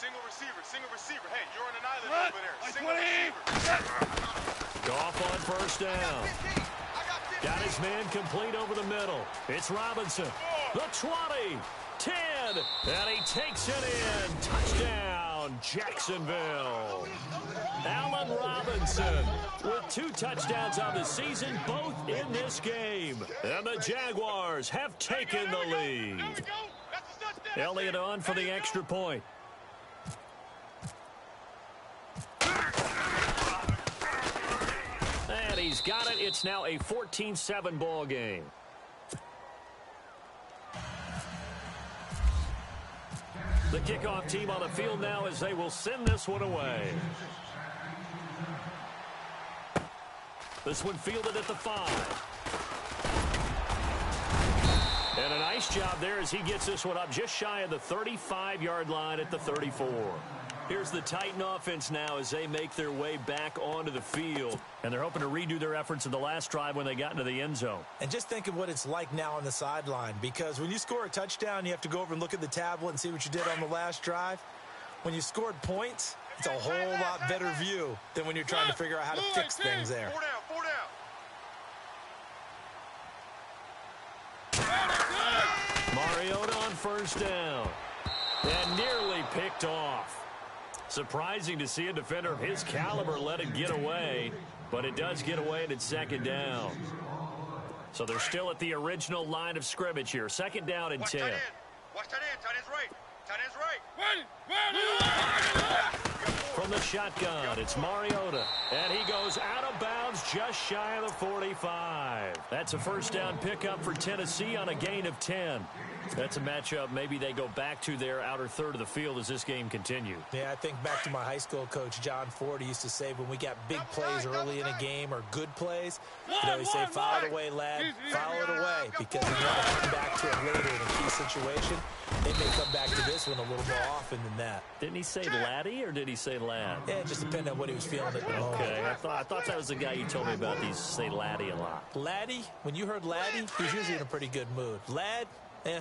Single receiver. Hey, you're on an island over there. Single receiver. Goff on first down. Got his man complete over the middle. It's Robinson. The 20, 10, and he takes it in. Touchdown, Jacksonville. Allen Robinson with 2 touchdowns on the season, both in this game. And the Jaguars have taken the lead. Elliott on for the extra point. And he's got it. It's now a 14-7 ball game. The kickoff team on the field now as they will send this one away. This one fielded at the 5. And a nice job there as he gets this one up just shy of the 35-yard line at the 34. Here's the Titan offense now as they make their way back onto the field. And they're hoping to redo their efforts in the last drive when they got into the end zone. And just think of what it's like now on the sideline. Because when you score a touchdown, you have to go over and look at the tablet and see what you did on the last drive. When you scored points, it's a whole lot better view than when you're trying to figure out how to fix things there. 4 down. Mariota on first down. And nearly picked off. Surprising to see a defender of his caliber let it get away, but it does get away and it's second down. So they're still at the original line of scrimmage here. Second down and 10. Watch that end. Tight end's right. Tight end's right. From the shotgun, it's Mariota. And he goes out of bounds just shy of the 45. That's a first down pickup for Tennessee on a gain of 10. That's a matchup maybe they go back to their outer third of the field as this game continues. Yeah, I think back to my high school coach, John Ford. He used to say when we got big plays early in a game or good plays, he'd say, file it away, lad, file it away. Because if you want to come back to it later in a key situation, they may come back to this one a little more often than that. Didn't he say laddie or did he say lad? Yeah, it just depended on what he was feeling at the moment. Okay, I thought that was the guy you told me about. These say laddie a lot. Laddie, when you heard laddie, he's usually in a pretty good mood. Lad, yeah.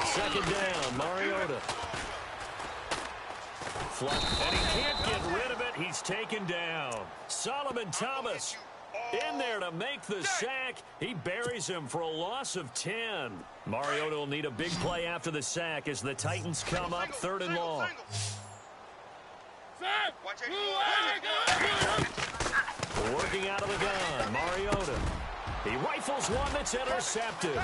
Second down, Mariota. Fluff, and he can't get rid of it. He's taken down. Solomon Thomas in there to make the sack. He buries him for a loss of 10. Mariota will need a big play after the sack as the Titans come up 3rd and long. Working out of the gun, Mariota. He rifles one that's intercepted.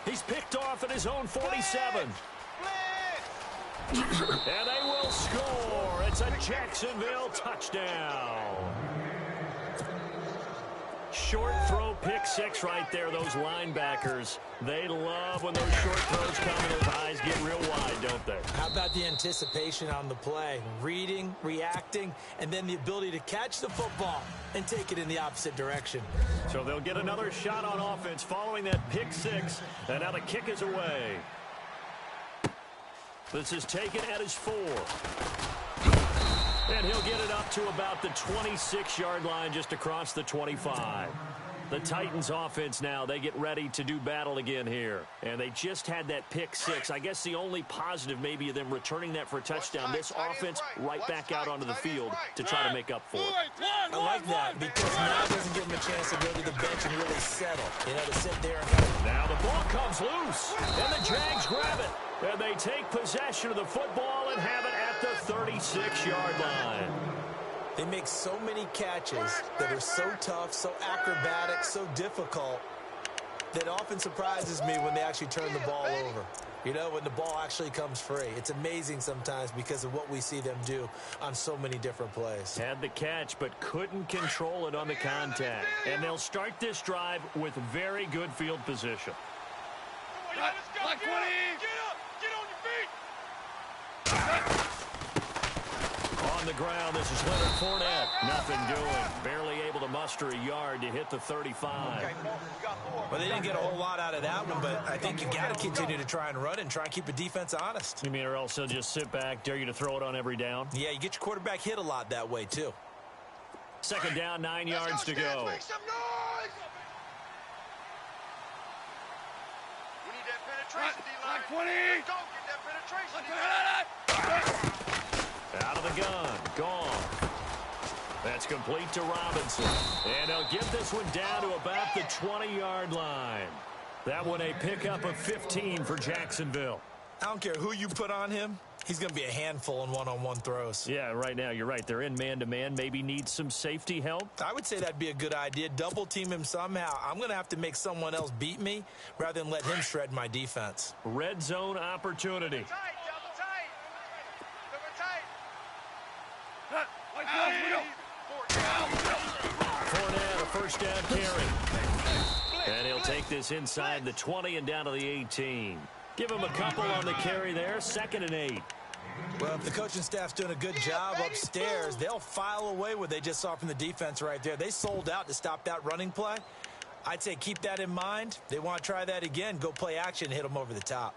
He's picked off at his own 47. And they will score. It's a Jacksonville touchdown. Short throw, pick 6 right there. Those linebackers, they love when those short throws come and those eyes get real wide, don't they? How about the anticipation on the play? Reading, reacting, and then the ability to catch the football and take it in the opposite direction. So they'll get another shot on offense following that pick 6, and now the kick is away. This is taken at his 4. And he'll get it up to about the 26-yard line just across the 25. The Titans offense now, they get ready to do battle again here. And they just had that pick 6. I guess the only positive maybe of them returning that for a touchdown. This offense right back out onto the field to try to make up for it. I like that because now it doesn't give them a chance to go to the bench and really settle. You know, to sit there and kind of... Now the ball comes loose, and the Jags grab it. And they take possession of the football and have it at the 36-yard line. They make so many catches that are so tough, so acrobatic, so difficult, that often surprises me when they actually turn the ball over. You know, when the ball actually comes free. It's amazing sometimes because of what we see them do on so many different plays. Had the catch, but couldn't control it on the contact. And they'll start this drive with very good field position. Let's go. Get up. Get on your feet. On the ground, this is Leonard Fournette. Nothing doing. Barely able to muster a yard to hit the 35. Well, they didn't get a whole lot out of that one, but I think you got to continue to try and run and try and keep the defense honest. You mean or else they'll just sit back, dare you to throw it on every down? Yeah, you get your quarterback hit a lot that way, too. Second down, 9 yards to go. that penetration, D-line. 20. Let's go. Get that penetration, D-line. Out of the gun. Gone. That's complete to Robinson. And they'll get this one down to about the 20-yard line. That one a pickup of 15 for Jacksonville. I don't care who you put on him. He's going to be a handful in one-on-one throws. Yeah, right now, you're right. They're in man-to-man. Maybe need some safety help. I would say that'd be a good idea. Double team him somehow. I'm going to have to make someone else beat me rather than let him shred my defense. Red zone opportunity. Tight, double tight. Double tight. Fournette, a first down carry. And he'll take this inside the 20 and down to the 18. Give him a couple on the carry there. 2nd and 8. Well, if the coaching staff's doing a good job upstairs, they'll file away what they just saw from the defense right there. They sold out to stop that running play. I'd say keep that in mind. They want to try that again. Go play action, hit them over the top.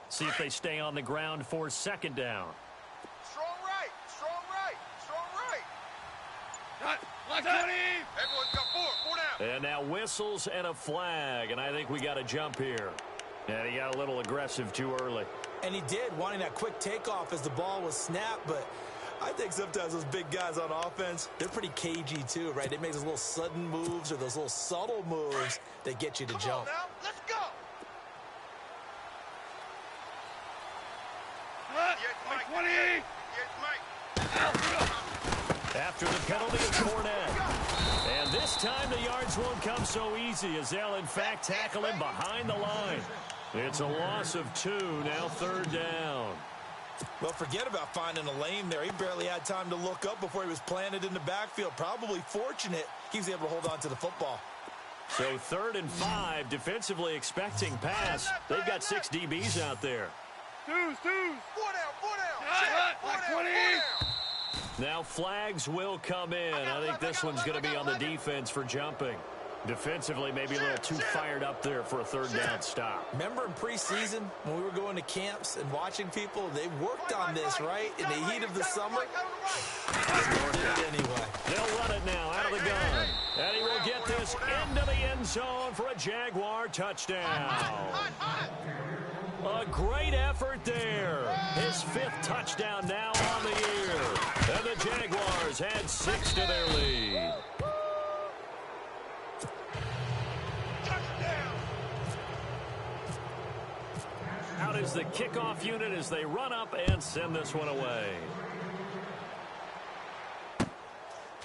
See if they stay on the ground for 2nd down. Strong right. Strong right. Strong right. Like 20. Everyone's got 4 down. And now whistles and a flag, and I think we got a jump here. And he got a little aggressive too early. And he did, wanting that quick takeoff as the ball was snapped, but I think sometimes those big guys on offense, they're pretty cagey too, right? They make those little sudden moves or those little subtle moves that get you to Come jump. on now. Let's go. Yes, Mike. 20. Yes, Mike. After the penalty, it's Fournette. And this time the yards won't come so easy as they'll, in fact, tackle him behind the line. It's a loss of 2, now 3rd down. Well, forget about finding a lane there. He barely had time to look up before he was planted in the backfield. Probably fortunate he was able to hold on to the football. So 3rd and 5, defensively expecting pass. They've got 6 DBs out there. Twos. 4 down. 4 down. Hot, 4 like down. 20. 4 down. Now flags will come in. I think this one's going to be on the defense for jumping. Defensively, maybe a little too fired up there for a 3rd down stop. Remember in preseason when we were going to camps and watching people, they worked on this, right? In the heat of the summer. Did it anyway. They'll run it now out of the gun. And he will get this into the end zone for a Jaguar touchdown. A great effort there. His 5th touchdown now on the year. And the Jaguars had 6 to their lead. Out is the kickoff unit as they run up and send this one away.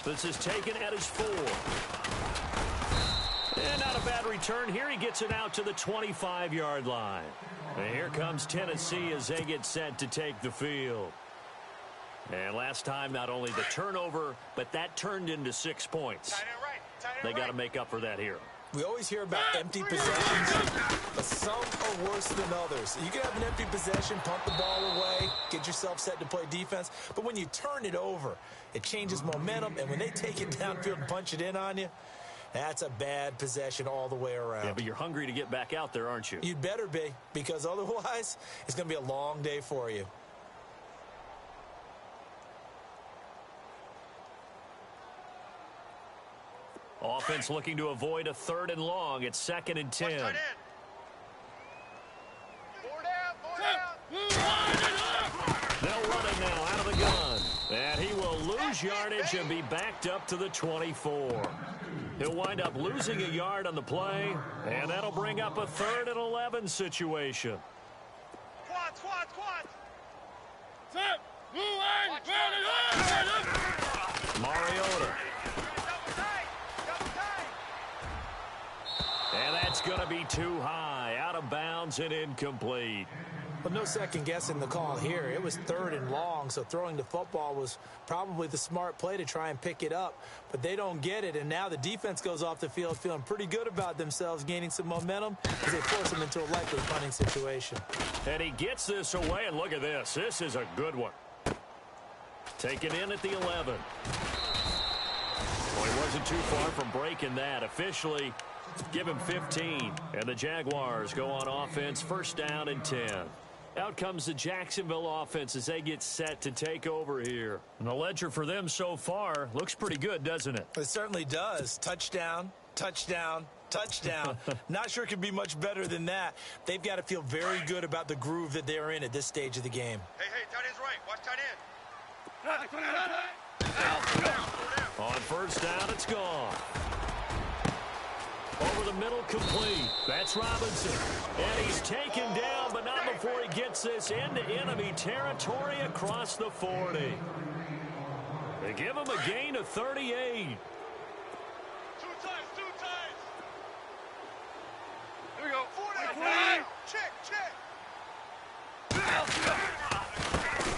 This is taken at his 4. And not a bad return here. He gets it out to the 25-yard line. And here comes Tennessee as they get set to take the field. And last time, not only the turnover, but that turned into 6 points. They got to make up for that here. We always hear about empty possessions, but some are worse than others. You can have an empty possession, pump the ball away, get yourself set to play defense, but when you turn it over, it changes momentum, and when they take it downfield and punch it in on you, that's a bad possession all the way around. Yeah, but you're hungry to get back out there, aren't you? You'd better be, because otherwise, it's going to be a long day for you. Offense looking to avoid a 3rd and long. It's 2nd and 10. 4 down. 4 down. They'll run it now out of the gun. And he will lose yardage and be backed up to the 24. He'll wind up losing a yard on the play, and that'll bring up a 3rd and 11 situation. Quads. Mariota. And that's going to be too high, out of bounds and incomplete. But no second guessing the call here. It was 3rd and long, so throwing the football was probably the smart play to try and pick it up. But they don't get it, and now the defense goes off the field feeling pretty good about themselves, gaining some momentum as they force them into a likely punting situation. And he gets this away, and look at this. This is a good one. Taken in at the 11. Well, he wasn't too far from breaking that. Officially, give him 15. And the Jaguars go on offense, 1st down and 10. Out comes the Jacksonville offense as they get set to take over here. And the ledger for them so far looks pretty good, doesn't it? It certainly does. Touchdown, touchdown, touchdown. Not sure it could be much better than that. They've got to feel very good about the groove that they're in at this stage of the game. Hey, tight end's right. Watch tight end. On first down, it's gone. Over the middle, complete. That's Robinson. And he's taken down, but not before he gets this into enemy territory across the 40. They give him a gain of 38. Two times. Here we go. 4 down. Check.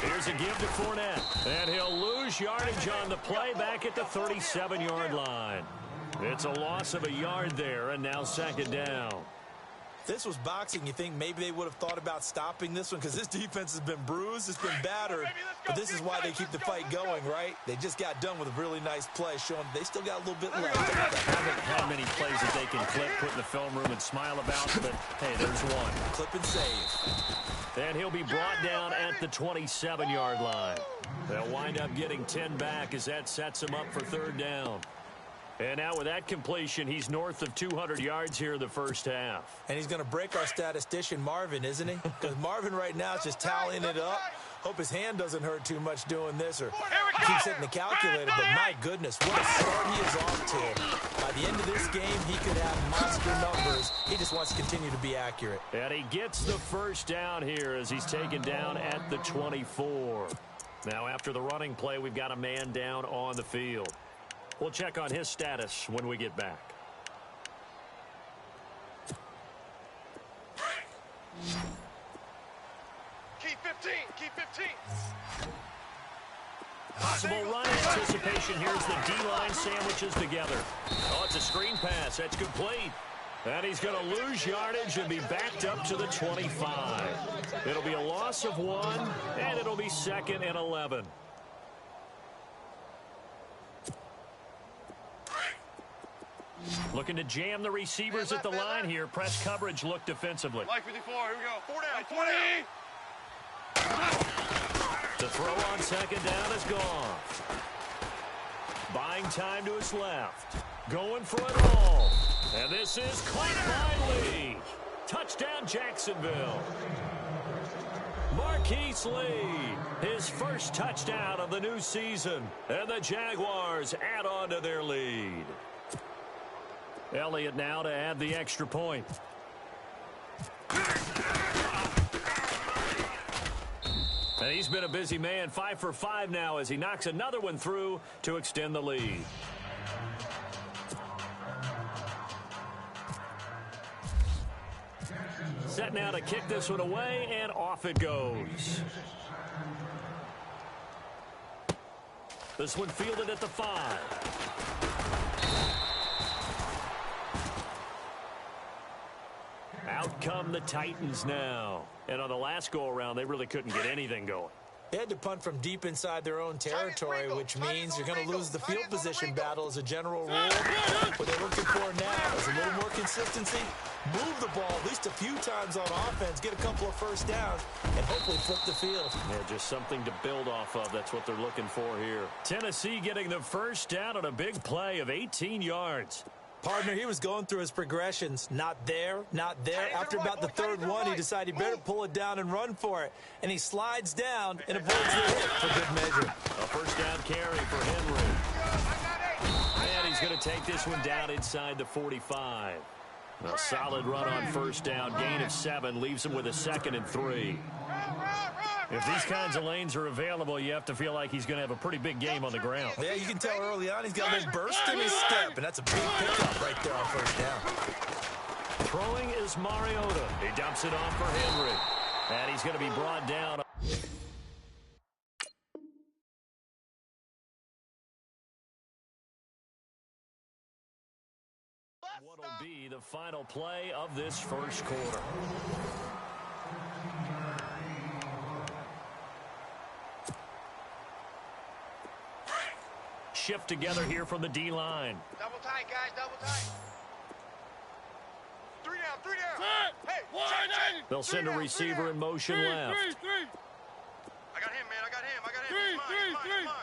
Here's a give to Fournette. And he'll lose yardage on the play back at the 37-yard line. It's a loss of a yard there, and now second down. If this was boxing, you think maybe they would have thought about stopping this one because this defense has been bruised, it's been battered, but this is why they keep the fight going, right? They just got done with a really nice play, showing they still got a little bit left. They haven't had many plays that they can clip, put in the film room, and smile about, but, hey, there's one. Clip and save. And he'll be brought down at the 27-yard line. They'll wind up getting 10 back as that sets him up for third down. And now with that completion, he's north of 200 yards here in the first half. And he's going to break our statistician, Marvin, isn't he? Because Marvin right now is just tallying it up. Hope his hand doesn't hurt too much doing this or keeps hitting the calculator. But my goodness, what a start he is off to. By the end of this game, he could have monster numbers. He just wants to continue to be accurate. And he gets the first down here as he's taken down at the 24. Now after the running play, we've got a man down on the field. We'll check on his status when we get back. Keep 15. Possible run anticipation. Here's the D-line sandwiches together. Oh, it's a screen pass. That's complete. And he's going to lose yardage and be backed up to the 25. It'll be a loss of 1, and it'll be 2nd and 11. Looking to jam the receivers at the line here. Press coverage look defensively. Like 54, here we go. 4 down. The throw on second down is gone. Buying time to his left. Going for it all. And this is caught by Lee. Touchdown Jacksonville. Marquise Lee, his first touchdown of the new season. And the Jaguars add on to their lead. Elliott now to add the extra point. And he's been a busy man, 5 for 5 now as he knocks another one through to extend the lead. Set now to kick this one away, and off it goes. This one fielded at the 5. Out come the Titans now. And on the last go-around, they really couldn't get anything going. They had to punt from deep inside their own territory, which means you're going to lose the field position battle as a general rule. What they're looking for now is a little more consistency. Move the ball at least a few times on offense, get a couple of first downs, and hopefully flip the field. Yeah, just something to build off of. That's what they're looking for here. Tennessee getting the first down on a big play of 18 yards. Partner, he was going through his progressions. Not there, not there. After about the third one, he decided he better pull it down and run for it. And he slides down and avoids the hit for good measure. A first down carry for Henry. And he's going to take this one down inside the 45. A solid run on first down. Gain of 7 leaves him with a 2nd and 3. If these kinds of lanes are available, you have to feel like he's going to have a pretty big game on the ground. Yeah, you can tell early on he's got a little burst in his step, and that's a big pickup right there on first down. Throwing is Mariota. He dumps it off for Henry. And he's going to be brought down. What'll be the final play of this first quarter. Shift together here from the D-line. Double tight, guys, double tight. 3 down. Hey, check. They'll send a receiver in motion left. I got him, man. I got him. He's mine.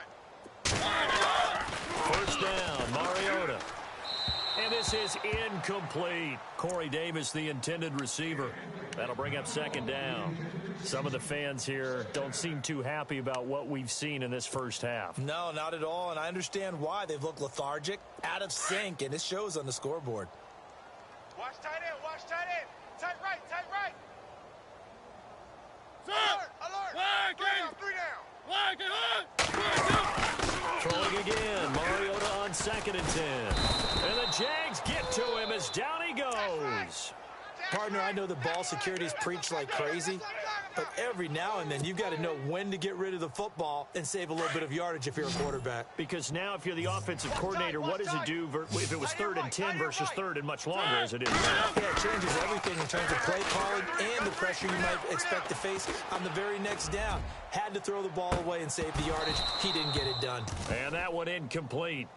First down, Mariota. And this is incomplete. Corey Davis, the intended receiver. That'll bring up second down. Some of the fans here don't seem too happy about what we've seen in this first half. No, not at all, and I understand why. They've looked lethargic, out of sync, and it shows on the scoreboard. Watch tight end. Tight right. Alert. 3 down. Throwing again, Mariota on 2nd and 10. And the Jags get to him as down he goes. Partner, I know the ball security is preached like crazy, but every now and then you've got to know when to get rid of the football and save a little bit of yardage if you're a quarterback. Because now if you're the offensive coordinator, what does it do if it was 3rd and 10 versus 3rd and much longer as it is now? Yeah, it changes everything in terms of play calling and the pressure you might expect to face on the very next down. Had to throw the ball away and save the yardage. He didn't get it done. And that one incomplete.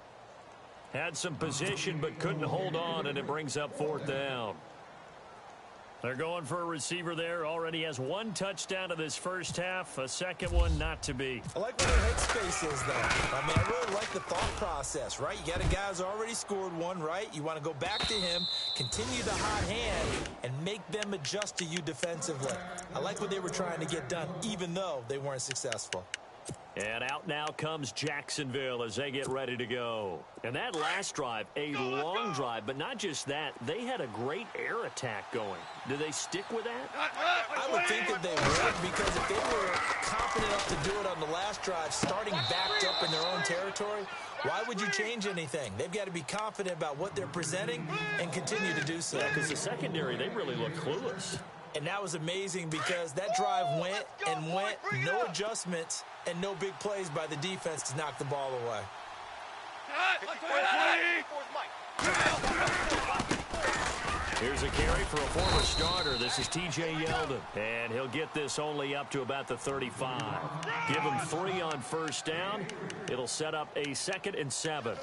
Had some position but couldn't hold on, and it brings up 4th down. They're going for a receiver there. Already has 1 touchdown to this first half. A second one not to be. I like where their headspace is, though. I mean, I really like the thought process, right? You got a guy who's already scored one, right? You want to go back to him, continue the hot hand, and make them adjust to you defensively. I like what they were trying to get done, even though they weren't successful. And out now comes Jacksonville as they get ready to go. And that last drive, a long drive, but not just that. They had a great air attack going. Do they stick with that? I would think that they would, because if they were confident enough to do it on the last drive, starting backed up in their own territory, why would you change anything? They've got to be confident about what they're presenting and continue to do so. Yeah, because the secondary, they really look clueless. And that was amazing because that drive went and went, no adjustments, and no big plays by the defense to knock the ball away. Here's a carry for a former starter. This is T.J. Yeldon, and he'll get this only up to about the 35. Give him 3 on first down. It'll set up a 2nd and 7.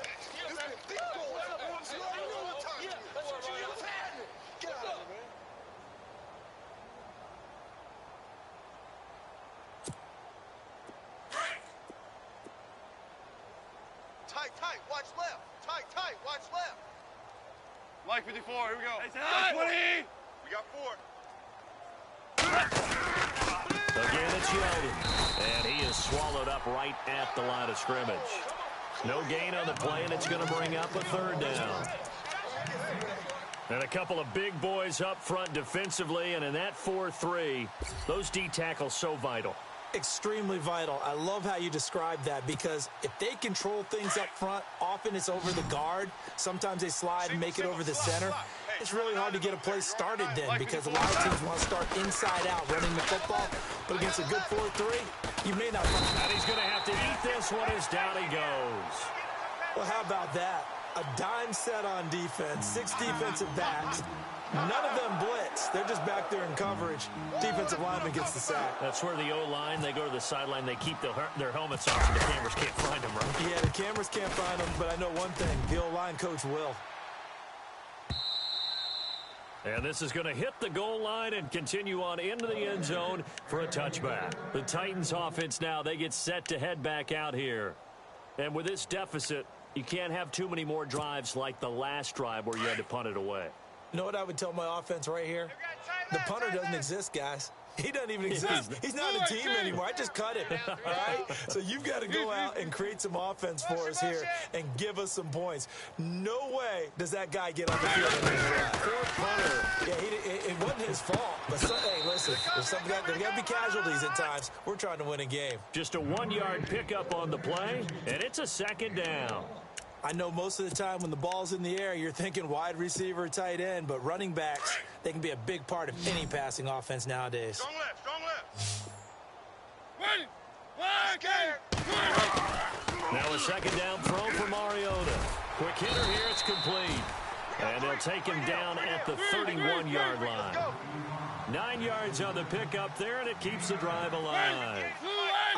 Tight, watch left. Tight, watch left. Mike 54, here we go. Hey, 20. We got 4. Again, it's Yeldon, and he is swallowed up right at the line of scrimmage. No gain on the play, and it's going to bring up a 3rd down. And a couple of big boys up front defensively, and in that 4-3, those D tackles so vital. Extremely vital. I love how you describe that, because if they control things up front, often it's over the guard. Sometimes they slide and make it over the center. It's really hard to get a play started then, because a lot of teams want to start inside out running the football. But against a good 4-3, you may not. And he's going to have to eat this one as down he goes. Well, how about that? A dime set on defense, 6 defensive backs. None of them blitz. They're just back there in coverage. Defensive lineman gets the sack. That's where the O-line, they go to the sideline, they keep their helmets off so the cameras can't find them, right? Yeah, the cameras can't find them, but I know one thing. The O-line coach will. And this is going to hit the goal line and continue on into the end zone for a touchback. The Titans offense now, they get set to head back out here. And with this deficit, you can't have too many more drives like the last drive where you had to punt it away. You know what I would tell my offense right here? The punter doesn't exist, guys. He doesn't even exist. He's not a team anymore. I just cut him, all right? So you've got to go out and create some offense for us here and give us some points. No way does that guy get on the field in this drive. Poor punter. Yeah, it wasn't his fault. But, hey, listen, there's got to be casualties at times. We're trying to win a game. Just a 1-yard pickup on the play, and it's a 2nd down. I know most of the time when the ball's in the air, you're thinking wide receiver, tight end, but running backs, they can be a big part of any passing offense nowadays. Strong left. Now a 2nd down throw for Mariota. Quick hitter here, it's complete. And they'll take him down at the 31-yard line. 9 yards on the pickup there, and it keeps the drive alive.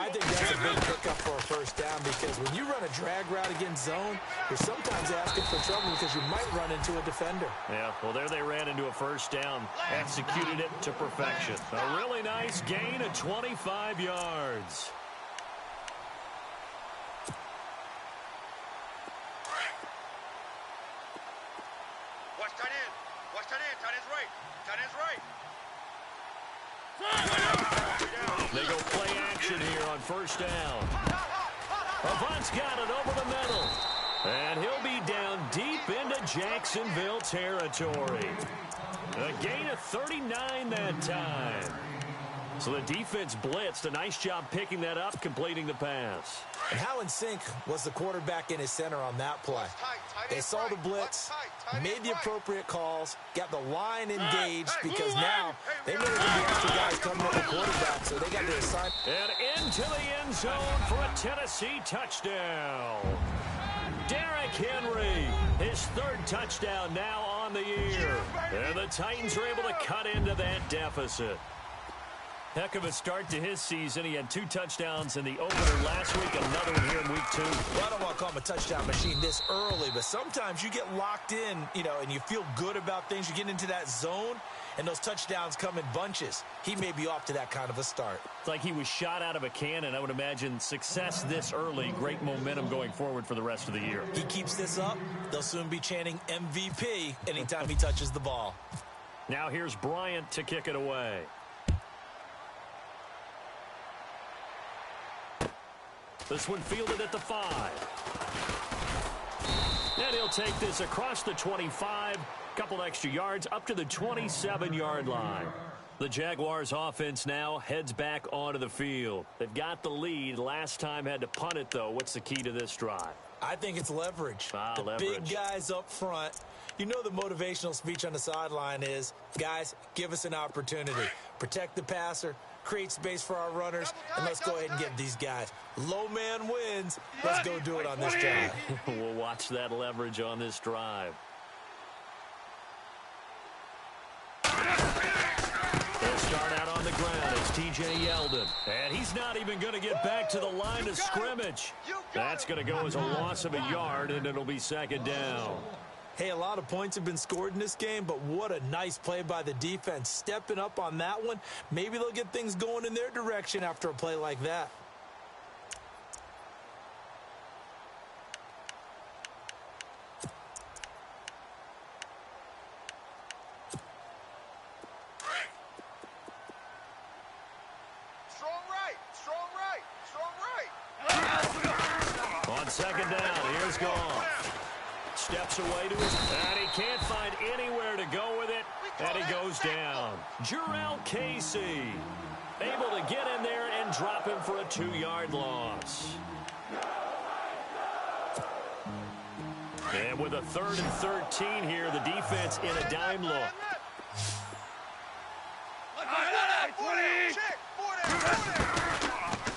I think that's a big pickup for a first down because when you run a drag route against zone, you're sometimes asking for trouble because you might run into a defender. Yeah, well, there they ran into a first down. Executed it to perfection. A really nice gain of 25 yards. Watch tight end. Watch tight end. Tight end's right. Tight end's right. They go play action here on first down. Avant's got it over the middle. And he'll be down deep into Jacksonville territory. A gain of 39 that time. So the defense blitzed. A nice job picking that up, completing the pass. And how in sync was the quarterback in his center on that play? They saw the blitz, made the appropriate calls, got the line engaged because now they know there's going to be extra guys coming at the quarterback, so they got to assign. And into the end zone for a Tennessee touchdown. Derrick Henry, his third touchdown now on the year. And the Titans are able to cut into that deficit. Heck of a start to his season. He had 2 touchdowns in the opener last week, another one here in week 2. Well, I don't want to call him a touchdown machine this early, but sometimes you get locked in, and you feel good about things. You get into that zone, and those touchdowns come in bunches. He may be off to that kind of a start. It's like he was shot out of a cannon. I would imagine success this early, great momentum going forward for the rest of the year. He keeps this up, they'll soon be chanting MVP anytime he touches the ball. Now here's Bryant to kick it away. This one fielded at the 5. And he'll take this across the 25. Couple extra yards up to the 27-yard line. The Jaguars offense now heads back onto the field. They've got the lead. Last time had to punt it, though. What's the key to this drive? I think it's leverage. The leverage. Big guys up front. You know the motivational speech on the sideline is, guys, give us an opportunity. Protect the passer, create space for our runners, and let's go ahead and get these guys. Low man wins. Let's go do it on this drive. We'll watch that leverage on this drive. They'll start out on the ground. It's T.J. Yeldon. And he's not even going to get back to the line of scrimmage. That's going to go as a loss of a yard, and it'll be second down. Hey, a lot of points have been scored in this game, but what a nice play by the defense. Stepping up on that one. Maybe they'll get things going in their direction after a play like that. Strong right. Strong right. Strong right. On second down, here's Goff. Steps away to his, and he can't find anywhere to go with it, and he goes down. Jarrell Casey able to get in there and drop him for a 2-yard loss. And with a 3rd and 13 here, the defense in a dime look.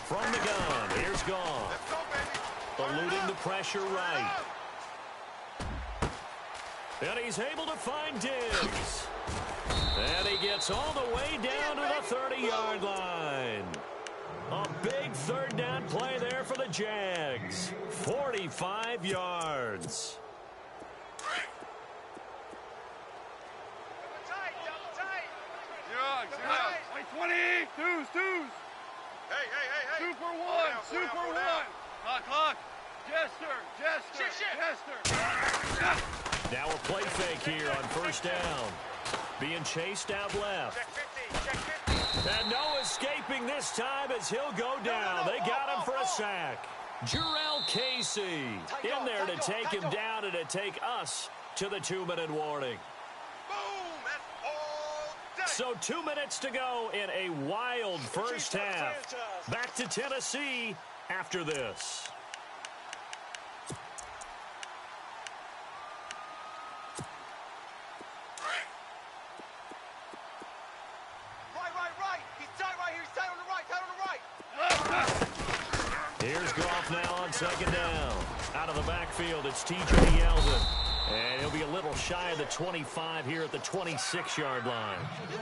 From the gun, here's Goff. Eluding the pressure right. And he's able to find Diggs. And he gets all the way down to the 30-yard line. A big 3rd down play there for the Jags. 45 yards. Like 20. Twos. Hey. 2 for 1. 2 for 1. Clock. Jester. Now a play fake here on first down. Being chased out left. Check 50. And no escaping this time as he'll go down. They got him for a sack. Jarrell Casey in there to take him down and to take us to the 2-minute warning. Boom. That's all day. So 2 minutes to go in a wild first half. Back to Tennessee after this. Right. He's tight right here. He's tight on the right. Here's Goff now on second down. Out of the backfield, it's T.J. Yeldon. And he'll be a little shy of the 25 here at the 26-yard line.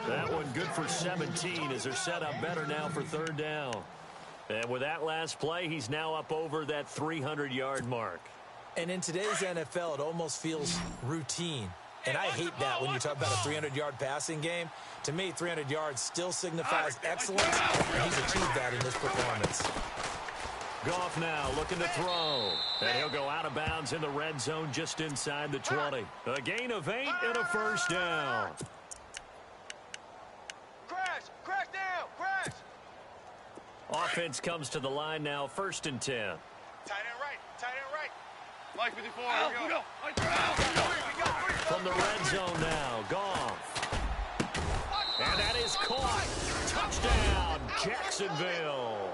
That one good for 17 as they're set up better now for 3rd down. And with that last play, he's now up over that 300-yard mark. And in today's NFL, it almost feels routine. And I hate that when you talk about a 300-yard passing game. To me, 300 yards still signifies excellence, and he's achieved that in this performance. Goff now looking to throw. And he'll go out of bounds in the red zone just inside the 20. A gain of 8 and a first down. Crash down, crash. Offense comes to the line now, 1st and 10. Tight end right. Mike 54, here we go. From the red zone now, Goff. And that is caught. Touchdown, Jacksonville.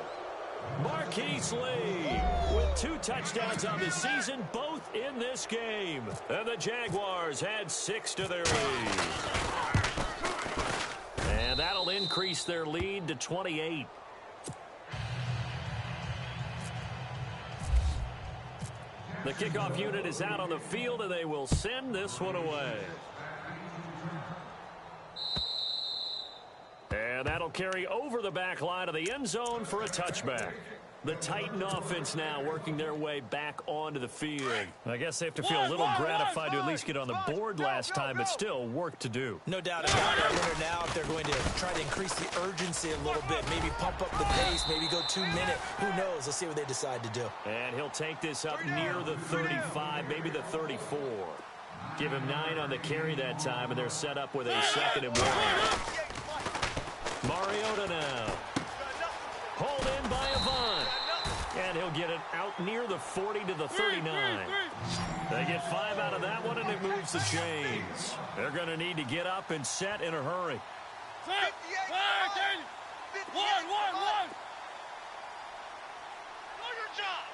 Marquise Lee with 2 touchdowns on the season, both in this game. And the Jaguars add 6 to their lead. And that'll increase their lead to 28. The kickoff unit is out on the field, and they will send this one away. And that'll carry over the back line of the end zone for a touchback. The Titan offense now working their way back onto the field. I guess they have to feel a little gratified to at least get on the board last time, but still work to do. No doubt about it. I wonder now if they're going to try to increase the urgency a little bit, maybe pump up the pace, maybe go 2 minutes. Who knows? Let's see what they decide to do. And he'll take this up near the 35, maybe the 34. Give him 9 on the carry that time, and they're set up with a 2nd and 1. Mariota now. Hauled in by Avant. And he'll get it out near the 40 to the 39. They get 5 out of that one, and it moves the chains. They're going to need to get up and set in a hurry. Set. 1. Do your job.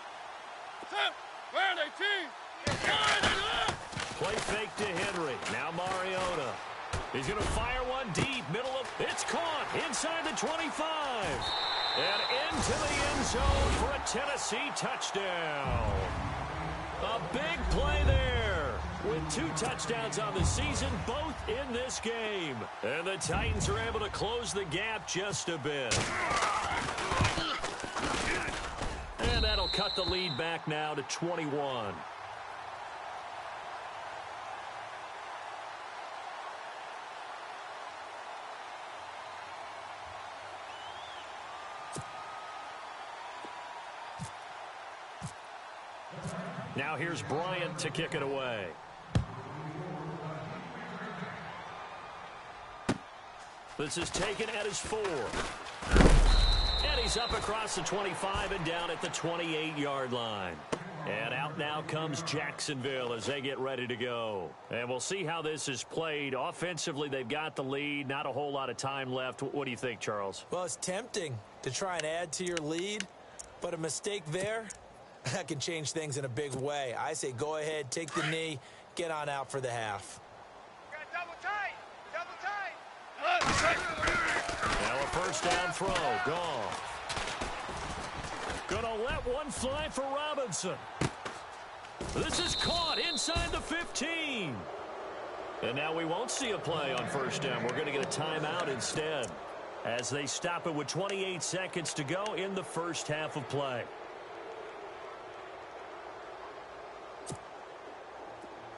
Set. Where they team? Play fake to Henry. Now Mariota. He's going to fire one deep. Middle of... It's caught inside the 25. And into the end zone for a Tennessee touchdown. A big play there. With 2 touchdowns on the season, both in this game. And the Titans are able to close the gap just a bit. And that'll cut the lead back now to 21. Now here's Bryant to kick it away. This is taken at his 4. And he's up across the 25 and down at the 28-yard line. And out now comes Jacksonville as they get ready to go. And we'll see how this is played. Offensively, they've got the lead. Not a whole lot of time left. What do you think, Charles? Well, it's tempting to try and add to your lead, but a mistake there, that can change things in a big way. I say go ahead, take the knee, get on out for the half. Double tight. Now a first down throw. Goff. Gonna let one fly for Robinson. This is caught inside the 15. And now we won't see a play on first down. We're going to get a timeout instead as they stop it with 28 seconds to go in the first half of play.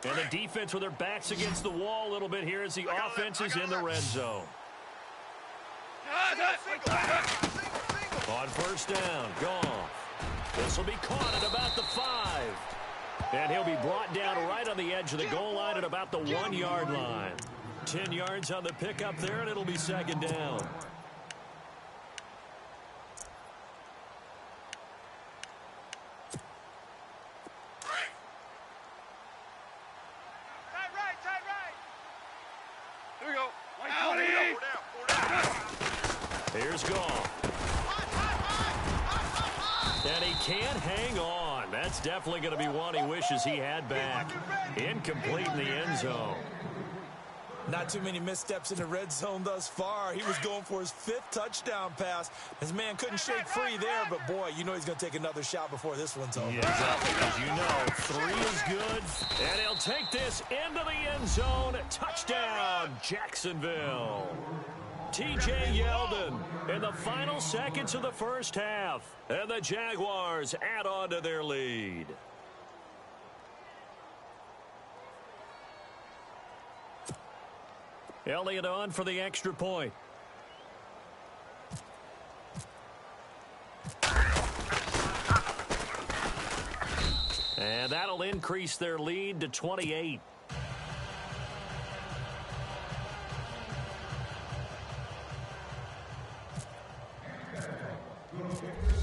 And the defense with their backs against the wall a little bit here as the offense is in the red zone. On first down, Goff. This will be caught at about the 5. And he'll be brought down right on the edge of the goal line at about the 1-yard line. 10 yards on the pickup there, and it'll be 2nd down. Here we go. Here's Goff. And he can't hang on. That's definitely going to be one he wishes he had back. Incomplete in the end zone. Not too many missteps in the red zone thus far. He was going for his 5th touchdown pass. His man couldn't shake free there, but boy, you know he's going to take another shot before this one's over. Yeah, exactly. As you know, 3 is good. And he'll take this into the end zone. Touchdown, Jacksonville. T.J. Yeldon in the final seconds of the first half. And the Jaguars add on to their lead. Elliott on for the extra point. And that'll increase their lead to 28.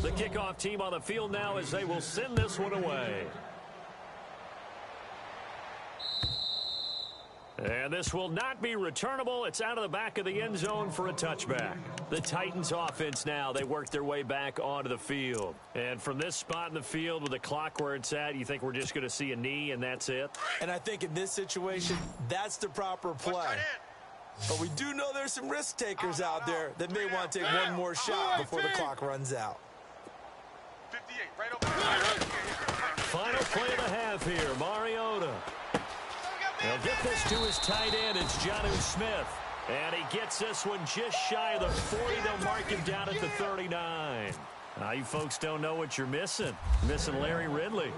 The kickoff team on the field now as they will send this one away. And this will not be returnable. It's out of the back of the end zone for a touchback. The Titans offense now, they work their way back onto the field. And from this spot in the field with the clock where it's at, you think we're just going to see a knee and that's it? And I think in this situation, that's the proper play. But we do know there's some risk takers out there that may want to take one more shot before the clock runs out. 58, right over. Final play of the half here, Mariota. He'll get this to his tight end. It's Jonnu Smith. And he gets this one just shy of the 40. They'll mark him down at the 39. You folks don't know what you're missing. Missing Larry Ridley.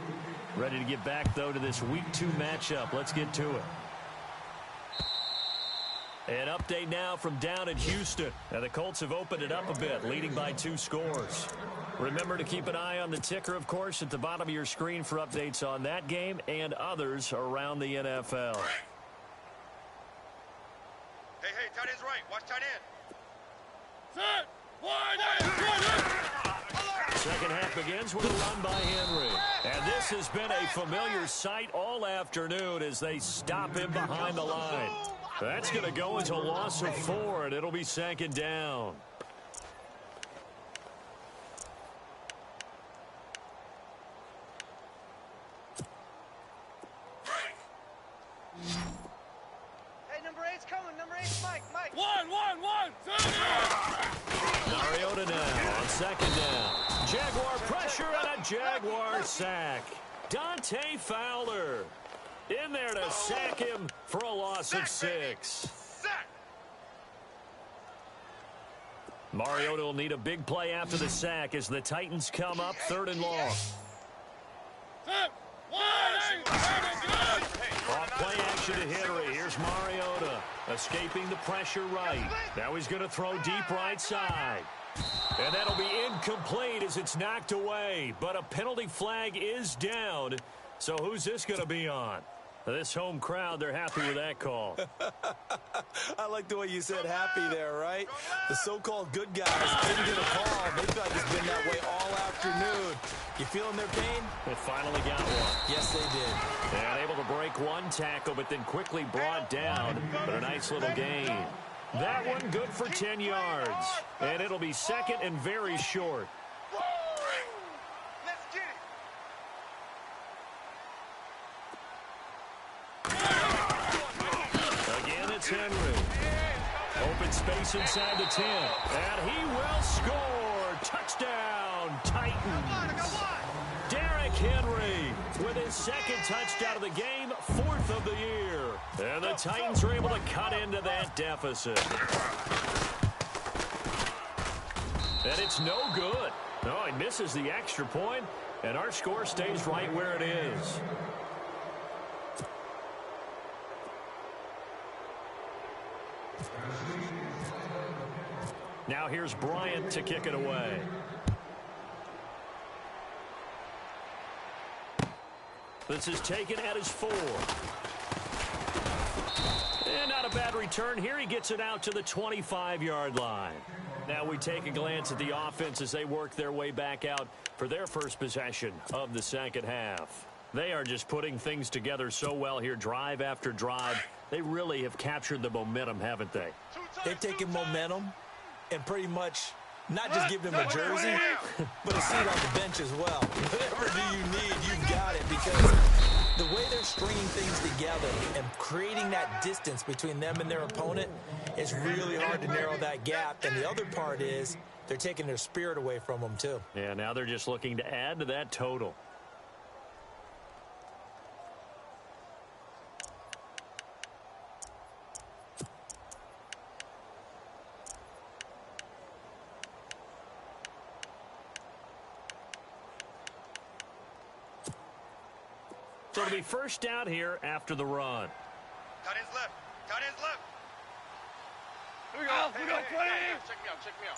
Ready to get back, though, to this Week 2 matchup. Let's get to it. An update now from down in Houston. Now the Colts have opened it up a bit, leading by 2 scores. Remember to keep an eye on the ticker, of course, at the bottom of your screen for updates on that game and others around the NFL. Hey, tight end's right. Watch tight end. Set. Wide. Second half begins with a run by Henry. And this has been a familiar sight all afternoon as they stop him behind the line. That's going to go into a loss of 4, and it'll be second down. Hey, number 8's coming. Number 8's Mike. One. Mariota now on second down. Jaguar pressure and a Jaguar sack. Dante Fowler in there to sack him for a loss of 6. Mariota will need a big play after the sack as the Titans come up 3rd and long. Off play action to Henry. Here's Mariota escaping the pressure right. Now he's going to throw deep right side. And that'll be incomplete as it's knocked away. But a penalty flag is down. So who's this going to be on? This home crowd, they're happy with that call. I like the way you said happy there, right? The so-called good guys didn't get a call. They feel like it's been that way all afternoon. You feeling their pain? They finally got one. Yes, they did. And able to break one tackle, but then quickly brought down. But a nice little gain. That one good for 10 yards. And it'll be second and very short. Let's get it. Again, it's Henry. Open space inside the 10. And he will score. Touchdown, Titans. Derrick Henry with his second touchdown of the game, 4th of the year. And the Titans are able to cut into that deficit. And it's no good. No, he misses the extra point, and our score stays right where it is. Now here's Bryant to kick it away. This is taken at his 4. And not a bad return here. He gets it out to the 25-yard line. Now we take a glance at the offense as they work their way back out for their first possession of the second half. They are just putting things together so well here, drive after drive. They really have captured the momentum, haven't they? They've taken momentum and pretty much not just give them a jersey, but a seat on the bench as well. Whatever do you need, you've got it, because the way they're stringing things together and creating that distance between them and their opponent is really hard to narrow that gap. And the other part is they're taking their spirit away from them, too. Yeah, now they're just looking to add to that total. So it'll be first down here after the run. Tight ends left. Tight ends left. Here we go. We go, 20. Check me out. Check me out.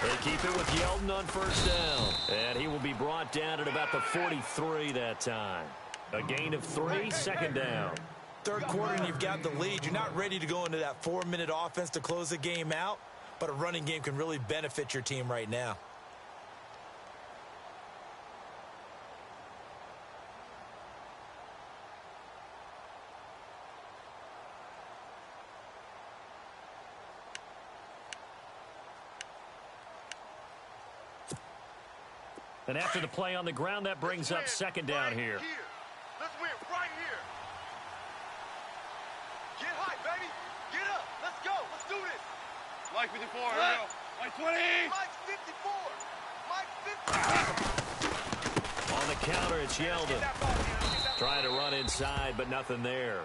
They keep it with Yeldon on first down. And he will be brought down at about the 43 that time. A gain of 3, second down. Third quarter and you've got the lead. You're not ready to go into that 4-minute offense to close the game out, but a running game can really benefit your team right now. And after the play on the ground, that brings up second down here. Let's win right here. Get high, baby. Get up. Let's go. Let's do this. Mike 54. Here we go. Mike 20. Mike's 54. Mike's 50. On the counter, it's Yeldon. Trying to run inside, but nothing there.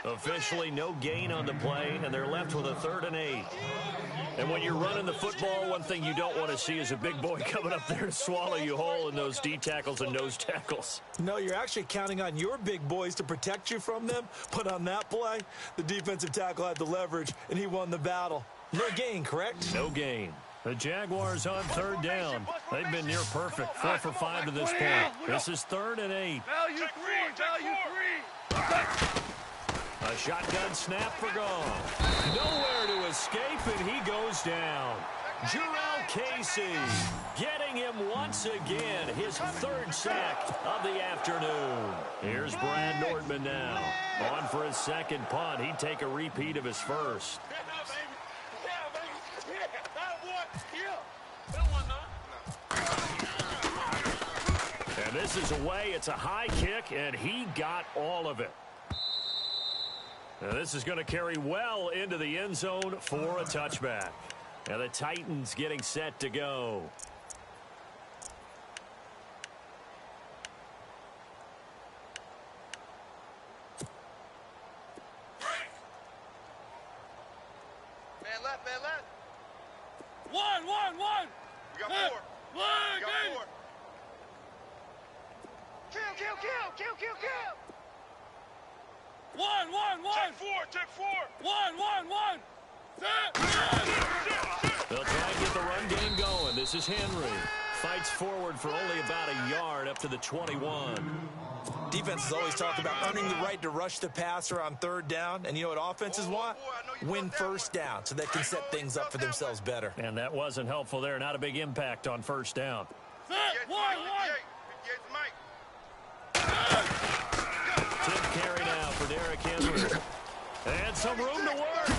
Officially, no gain on the play, and they're left with a 3rd and 8. And when you're running the football, one thing you don't want to see is a big boy coming up there to swallow you whole in those D tackles and nose tackles. No, you're actually counting on your big boys to protect you from them, but on that play, the defensive tackle had the leverage, and he won the battle. No gain, correct? No gain. The Jaguars on 3rd down. They've been near perfect, 4 for 5 to this point. This is 3rd and 8. Value 3. Value 3. A shotgun snap for gone. Nowhere to escape, and he goes down. Jarrell Casey getting him once again, his 3rd sack of the afternoon. Here's Brad Nordman now. On for his 2nd punt. He'd take a repeat of his 1st. And this is away. It's a high kick, and he got all of it. Now this is going to carry well into the end zone for a touchback. Now the Titans getting set to go. Man left, man left. One. We got 4. We got 4. Kill. One. Check 4. One. They'll try and get the run game going. This is Henry. Fights forward for only about a yard up to the 21. Defenses always talk about earning the right to rush the passer on 3rd down. And you know what offenses want? Win first down so they can set things up for themselves better. And that wasn't helpful there. Not a big impact on first down. One. 58's Mike. Tip carry now for Derrick Henry. And some room to work.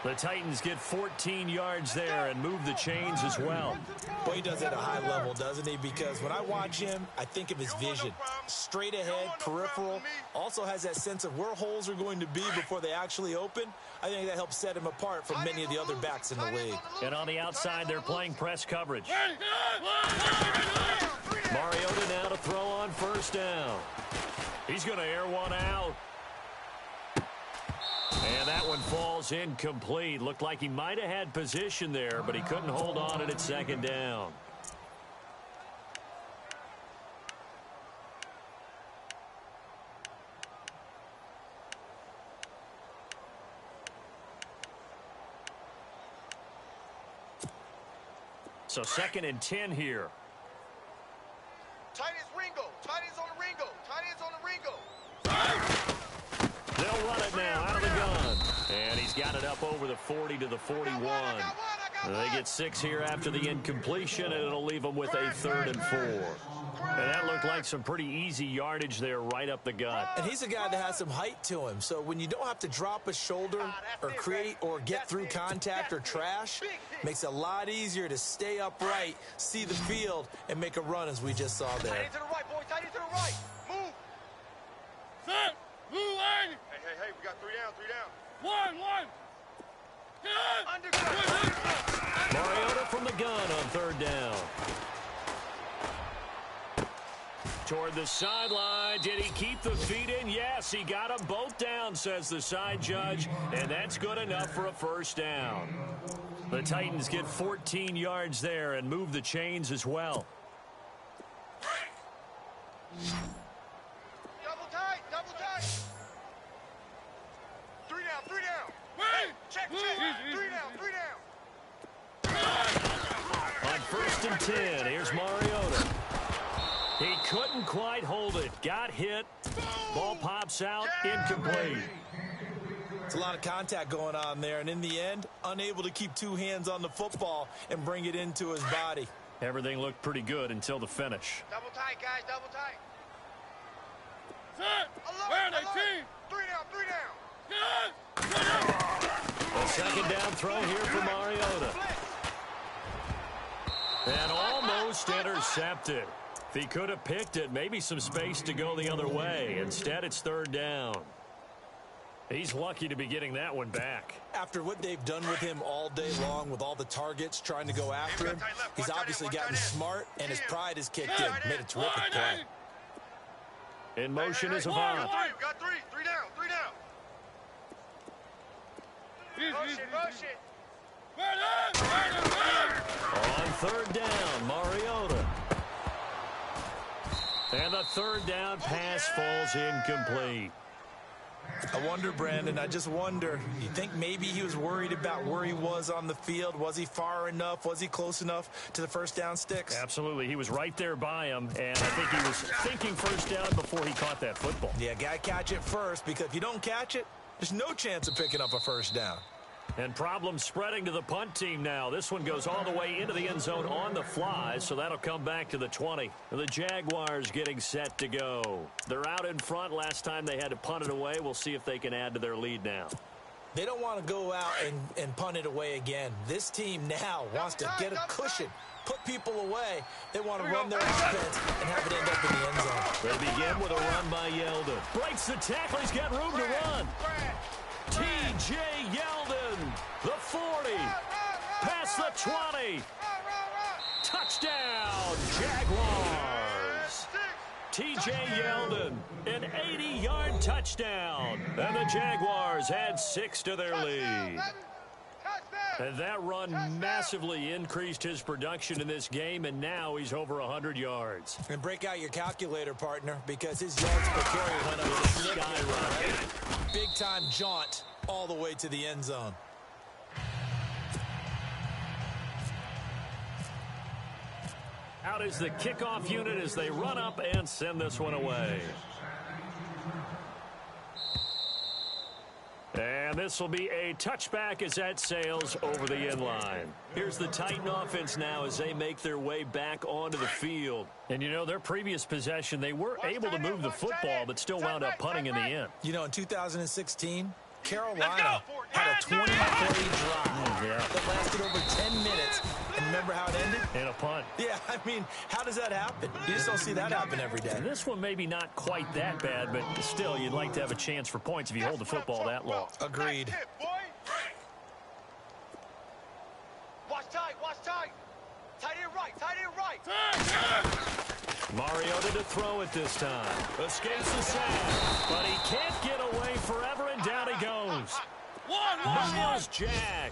The Titans get 14 yards there and move the chains as well. Boy, he does it at a high level, doesn't he? Because when I watch him, I think of his vision. Straight ahead, peripheral. Also has that sense of where holes are going to be before they actually open. I think that helps set him apart from many of the other backs in the league. And on the outside, they're playing press coverage. Mariota now to throw on first down. He's going to air one out. And that one falls incomplete. Looked like he might have had position there, but he couldn't hold on it at 2nd down. So 2nd and 10 here. Tight ends Ringo. Tight ends on the Ringo. Tight ends on the Ringo. They'll run it now out of the gun. And he's got it up over the 40 to the 41. They get 6 here after the incompletion, and it'll leave them with a 3rd and 4. And that looked like some pretty easy yardage there right up the gut. And he's a guy that has some height to him. So when you don't have to drop a shoulder or create or get through contact or trash, makes it a lot easier to stay upright, see the field, and make a run as we just saw there. Tight end to the right, boy. Tight end to the right. Move. Set. Move. Hey, we got 3 down. One. Mariota from the gun on 3rd down. Toward the sideline. Did he keep the feet in? Yes, he got them both down, says the side judge, and that's good enough for a first down. The Titans get 14 yards there and move the chains as well. Double tight, double tight. 3 down, 3 down. Hey, check. 3 down, 3 down. On 1st and 10, here's Mariota. He couldn't quite hold it. Got hit. Ball pops out, incomplete. It's a lot of contact going on there, and in the end, unable to keep two hands on the football and bring it into his body. Everything looked pretty good until the finish. Double tight, guys, double tight. Set. Where are they, team? 3 down, 3 down. A 2nd down throw here for Mariota. And almost intercepted. If he could have picked it, maybe some space to go the other way. Instead, it's 3rd down. He's lucky to be getting that one back. After what they've done with him all day long, with all the targets trying to go after him, he's obviously gotten smart, and his pride has kicked in. Made a terrific play. In motion is Avant. We got 3 down, 3 down. Motion. On 3rd down, Mariota. And the 3rd down pass falls incomplete. I wonder, Brandon, I just wonder, you think maybe he was worried about where he was on the field? Was he far enough? Was he close enough to the 1st down sticks? Absolutely. He was right there by him, and I think he was thinking 1st down before he caught that football. Yeah, got to catch it first, because if you don't catch it, there's no chance of picking up a 1st down. And problems spreading to the punt team now. This one goes all the way into the end zone on the fly, so that'll come back to the 20. The Jaguars getting set to go. They're out in front. Last time they had to punt it away. We'll see if they can add to their lead now. They don't want to go out and punt it away again. This team now wants to get a cushion, put people away. They want to run their offense and have it end up in the end zone. They begin with a run by Yeldon. Breaks the tackle. He's got room to run. T.J. Yeldon, the 40, past the 20, touchdown, Jaguars. T.J. Yeldon, an 80-yard touchdown, and the Jaguars add 6 to their lead. And that run massively increased his production in this game, and now he's over 100 yards. And break out your calculator, partner, because his yards per carry went up a skyrocket. Big-time jaunt all the way to the end zone. Out is the kickoff unit as they run up and send this one away. And this will be a touchback as that sails over the end line. Here's the Titan offense now as they make their way back onto the field. And, you know, their previous possession, they were able to move the football, but still wound up punting in the end. You know, in 2016, Carolina had a 20-play drive that lasted over 10 minutes. And remember how it ended? In a punt. Yeah, I mean, how does that happen? You just don't see that happen every day. And this one maybe not quite that bad, but still, you'd like to have a chance for points if you hold the football that long. Agreed. Watch tight, watch tight. Tight end right, tight end right. Mariota to throw it this time. Escapes the sack, but he can't get away forever, and down he goes. Miles Jack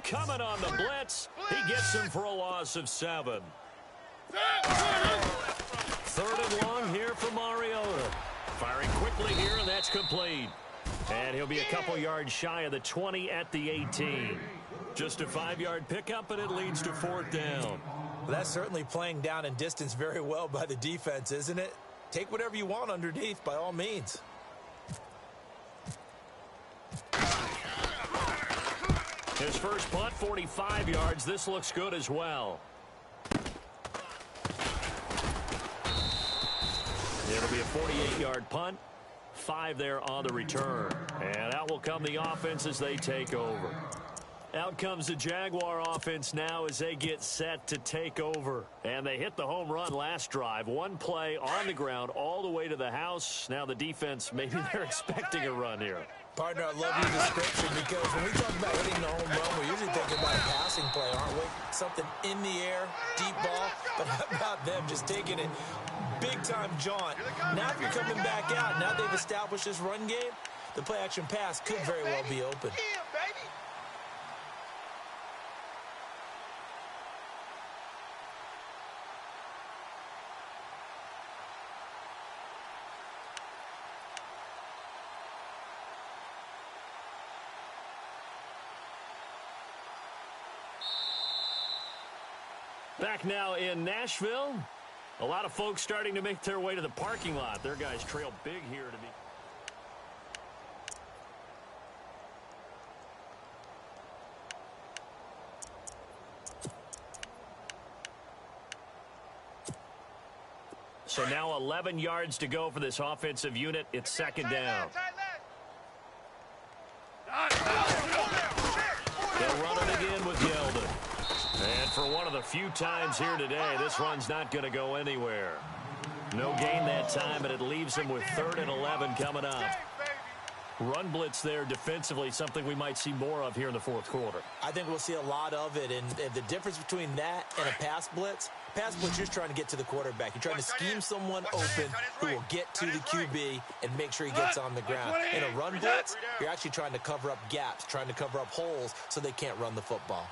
coming on the blitz. He gets him for a loss of 7. 3rd and long here for Mariota. Firing quickly here, and that's complete. And he'll be a couple yards shy of the 20 at the 18. Just a 5-yard pickup, and it leads to 4th down. Well, that's certainly playing down in distance very well by the defense, isn't it? Take whatever you want underneath, by all means. His first punt, 45 yards. This looks good as well. It'll be a 48-yard punt. 5 there on the return. And out will come the offense as they take over. Out comes the Jaguar offense now as they get set to take over. And they hit the home run last drive. One play on the ground all the way to the house. Now the defense, maybe they're expecting a run here. Partner, I love your description because when we talk about hitting the home run, we're usually thinking about a passing play, aren't we? Something in the air, deep ball. But how about them just taking it big-time jaunt? Now if you're coming back out, now they've established this run game, the play-action pass could very well be open. Back now in Nashville. A lot of folks starting to make their way to the parking lot. Their guys trail big here to be. So now 11 yards to go for this offensive unit. It's second down. They'll run it again with Yeldon. And for one of the few times here today, this run's not going to go anywhere. No gain that time, and it leaves him with 3rd and 11 coming up. Run blitz there defensively, something we might see more of here in the fourth quarter. I think we'll see a lot of it, and the difference between that and a pass blitz, you're just trying to get to the quarterback. You're trying to scheme someone open who will get to the QB and make sure he gets on the ground. In a run blitz, you're actually trying to cover up gaps, trying to cover up holes so they can't run the football.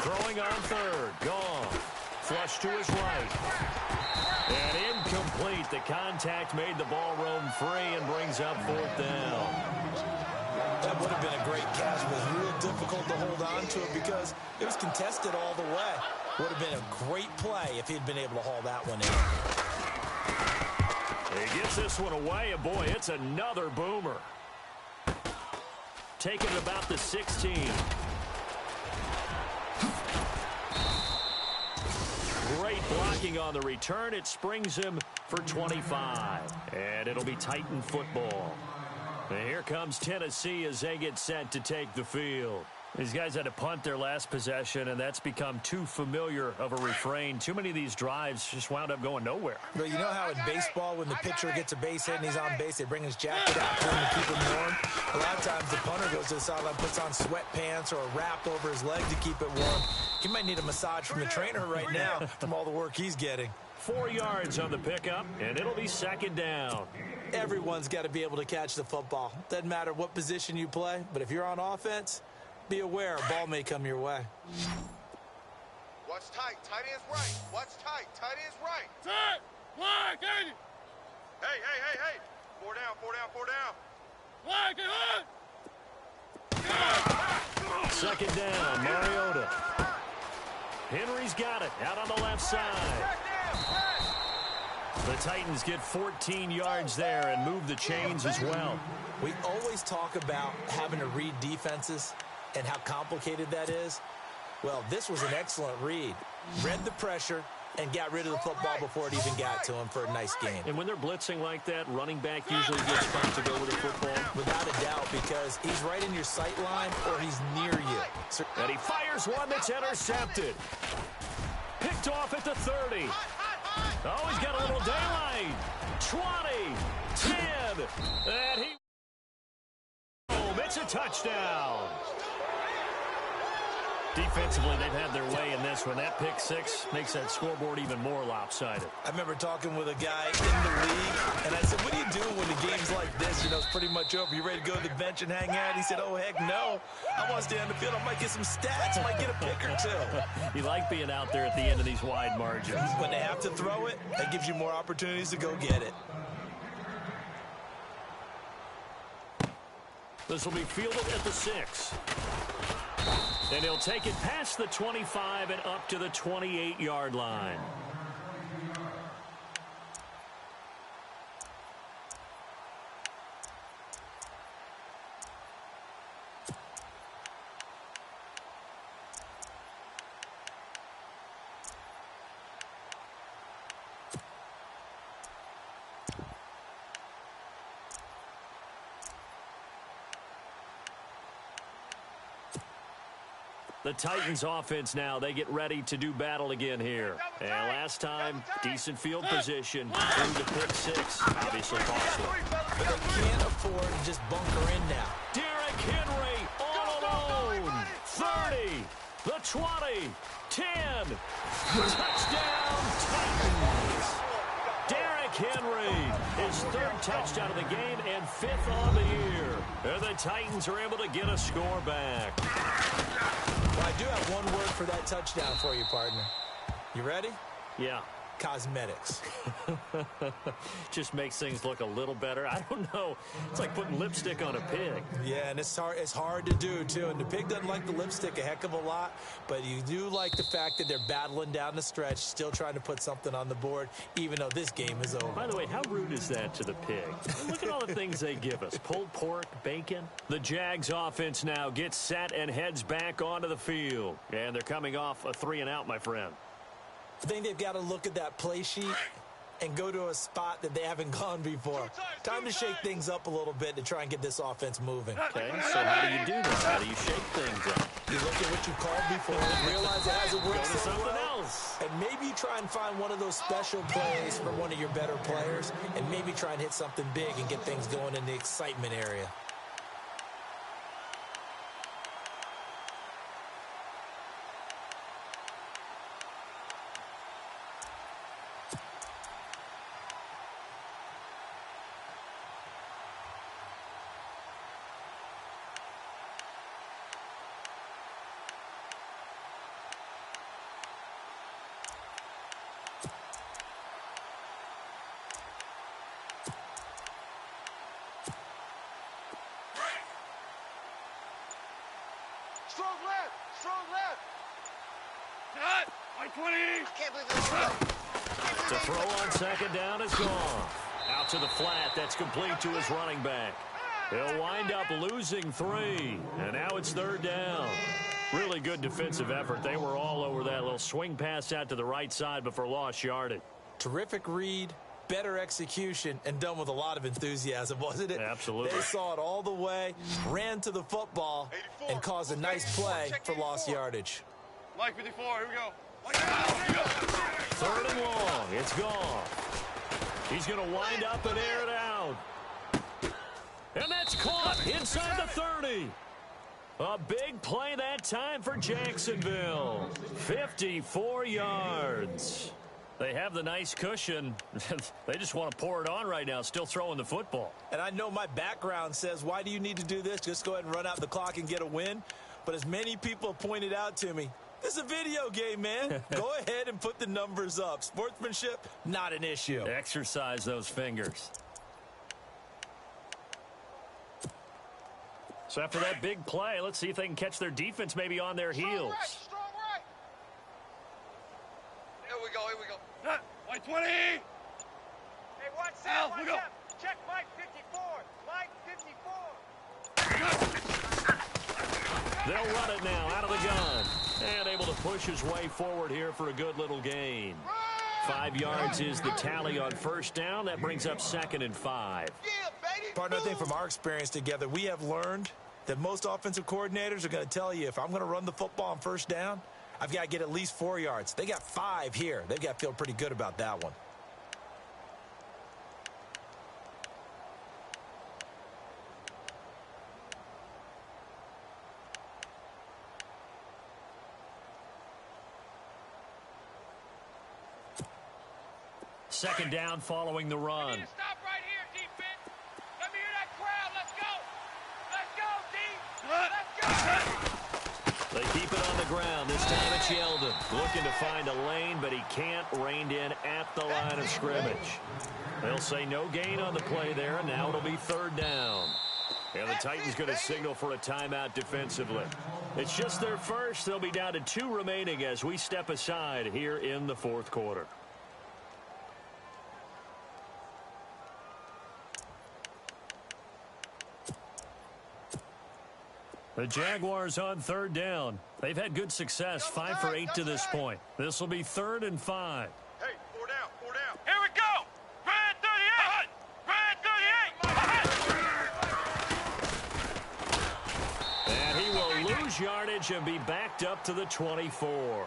Throwing on 3rd, gone. Flush to his right. And incomplete. The contact made the ball roam free and brings up 4th down. That would have been a great catch, but it was real difficult to hold on to it because it was contested all the way. Would have been a great play if he'd been able to haul that one in. He gets this one away, and boy, it's another boomer. Taking it about the 16. Great blocking on the return. It springs him for 25. And it'll be Titan football. And here comes Tennessee as they get set to take the field. These guys had to punt their last possession, and that's become too familiar of a refrain. Too many of these drives just wound up going nowhere. But you know how in baseball, when the pitcher gets a base hit and he's on base, they bring his jacket out to him to keep him warm? A lot of times the punter goes to the sideline, puts on sweatpants or a wrap over his leg to keep it warm. He might need a massage from the trainer right now from all the work he's getting. 4 yards on the pickup, and it'll be second down. Everyone's got to be able to catch the football. Doesn't matter what position you play, but if you're on offense, be aware a ball may come your way. Watch tight. Tight end's right. Watch tight. Tight end's right. Tight. Flag, Katie. Hey. 4 down, 4 down, 4 down. Flag, Second down, Mariota. Henry's got it out on the left side. The Titans get 14 yards there and move the chains as well. We always talk about having to read defenses and how complicated that is. Well, this was an excellent read. Read the pressure and got rid of the football before it even got to him for a nice game. And when they're blitzing like that, running back usually gets fun to go with the football. Without a doubt, because he's right in your sight line or he's near you. So and he fires one that's intercepted. Picked off at the 30. Oh, he's got a little daylight. 20, 10, and he... Oh, it's a touchdown. Defensively, they've had their way in this one. That pick six makes that scoreboard even more lopsided. I remember talking with a guy in the league, and I said, what do you do when the game's like this? You know, it's pretty much over. You ready to go to the bench and hang out? He said, oh, heck no. I want to stay on the field. I might get some stats. I might get a pick or two. You like being out there at the end of these wide margins. When they have to throw it, that gives you more opportunities to go get it. This will be fielded at the 6. And he'll take it past the 25 and up to the 28-yard line. The Titans offense now, they get ready to do battle again here. And last time, decent field position. Through the pick six, obviously costly. But they can't afford to just bunker in now. Derrick Henry all alone. 30, the 20, 10. Touchdown, Titans. Derrick Henry, his 3rd touchdown of the game and 5th on the year. And the Titans are able to get a score back. Well, I do have one word for that touchdown for you, partner. You ready? Yeah. cosmetics. Just makes things look a little better. I don't know. It's like putting lipstick on a pig. Yeah, and it's hard to do, too. And the pig doesn't like the lipstick a heck of a lot, but you do like the fact that they're battling down the stretch, still trying to put something on the board, even though this game is over. By the way, how rude is that to the pig? Look at all the things they give us. Pulled pork, bacon. The Jags offense now gets set and heads back onto the field. And they're coming off a 3-and-out, my friend. I think they've got to look at that play sheet and go to a spot that they haven't gone before. Time to shake things up a little bit to try and get this offense moving. Okay, so how do you do this? How do you shake things up? You look at what you called before and realize it hasn't worked Go to so something well. else. And maybe you try and find one of those special plays from one of your better players and maybe try and hit something big and get things going in the excitement area. Strong left! Strong left! Cut! 120! I can't believe this. The throw on second down is gone. Out to the flat. That's complete to his running back. He'll wind up losing 3. And now it's third down. Really good defensive effort. They were all over that little swing pass out to the right side before lost yardage. Terrific read, better execution, and done with a lot of enthusiasm, wasn't it? Absolutely. They saw it all the way, ran to the football, and caused a nice play for lost yardage. Mike 54, here we go. Mike 54, here we go. Third and long. It's gone. He's going to wind up and air it out. And that's caught inside the 30. A big play that time for Jacksonville. 54 yards. They have the nice cushion. They just want to pour it on right now, still throwing the football. And I know my background says, why do you need to do this? Just go ahead and run out the clock and get a win. But as many people have pointed out to me, this is a video game, man. Go ahead and put the numbers up. Sportsmanship, not an issue. Exercise those fingers. So after that big play, let's see if they can catch their defense maybe on their heels. Strong right! Here we go, here we go. Cut! 120! Hey, watch Al, that, we watch go. that. Check Mike 54. Mike 54. They'll run it now out of the gun. And able to push his way forward here for a good little gain. 5 yards is the tally on first down. That brings up 2nd and 5. Yeah, baby. Partner, I think from our experience together, we have learned that most offensive coordinators are going to tell you, if I'm going to run the football on first down, I've got to get at least 4 yards. They got 5 here. They've got to feel pretty good about that one. Second down following the run. Stop right here, defense. Let me hear that crowd. Let's go. Let's go, D. Let's go. They keep it on the ground. This time it's Yeldon. Looking to find a lane, but he can't. Reined in at the line of scrimmage. They'll say no gain on the play there, and now it'll be third down. And the Titans going to signal for a timeout defensively. It's just their first. They'll be down to 2 remaining as we step aside here in the fourth quarter. The Jaguars on third down. They've had good success, 5 for 8 to this point. This will be 3rd and 5. Hey, 4 down, 4 down. Here we go. Red 38. Red 38. And he will lose yardage and be backed up to the 24.